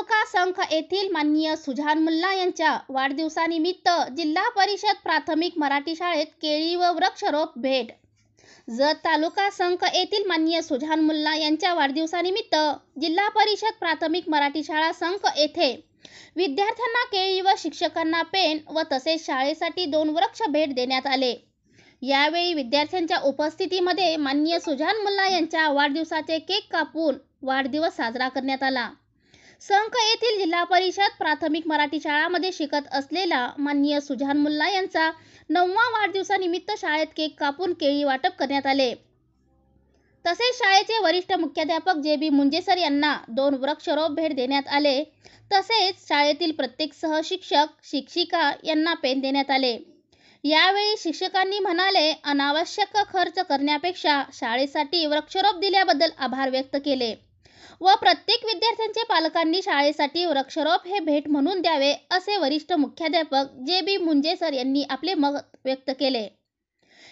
तालुका संख येथील माननीय सुजान मुल्ला यांच्या वाढदिवसानिमित्त जिल्हा परिषद प्राथमिक मराठी शाळेत केळी व वृक्षारोप भेट। जत तालुका संख येथील माननीय सुजान मुल्ला यांच्या वाढदिवसानिमित्त जिल्हा परिषद प्राथमिक मराठी शाळा संख येथे विद्यार्थ्यांना केळी व शिक्षकांना पेन व तसेच शाळेसाठी 2 वृक्ष भेट देण्यात आले। यावेळी विद्यार्थ्यांच्या उपस्थितीमध्ये माननीय सुजान मुल्ला यांच्या वाढदिवसाचे केक कापून वाढदिवस साजरा करण्यात आला। संख येथील जिल्हा परिषद प्राथमिक मराठी शाळामध्ये शिकत असलेला माननीय सुजान मुल्ला यांचा 9वा वाढदिवसानिमित्त शाळेत केक कापून केळी वाटप करण्यात आले। तसेच शाळेचे वरिष्ठ मुख्याध्यापक जे.बी. मुंजे सर यांना 2 वृक्षारोप भेट देण्यात आले। तसेच शाळेतील प्रत्येक सहशिक्षक शिक्षिका यांना पेन देण्यात आले। यावेळी शिक्षकांनी म्हणाले, अनावश्यक खर्च करण्यापेक्षा शाळेसाठी वृक्षारोप दिल्याबद्दल आभार व्यक्त केले व प्रत्येक विद्यार्थ्यांचे पालकांनी शाळेसाठी वृक्षारोप हे भेट म्हणून द्यावे असे वरिष्ठ मुख्याध्यापक जे.बी. मुंजे सर यांनी आपले मत व्यक्त केले।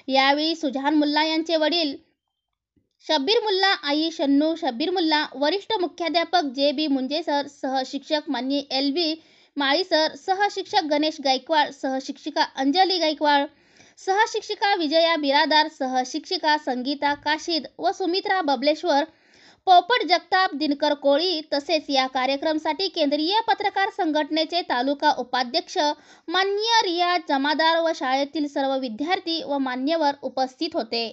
यावेळी सुजान मुल्ला यांचे वडील शब्बीर मुल्ला, आई शन्नू शब्बीर मुल्ला, वरिष्ठ मुख्याध्यापक जे.बी. मुंजे सर, सहशिक्षक माननीय एल.बी. माळी सर, सहशिक्षक गणेश गायकवाड, सहशिक्षिका अंजली गायकवाड, सहशिक्षिका विजया बिरादार, सहशिक्षिका संगीता काशीद व सुमित्रा बबलेश्वर, पोपट जगताप, दिनकर कोळी तसेच या कार्यक्रमासाठी केंद्रीय पत्रकार संघटनेचे तालुका उपाध्यक्ष माननीय रियाज जमादार व शाळेतील सर्व विद्यार्थी व मान्यवर उपस्थित होते।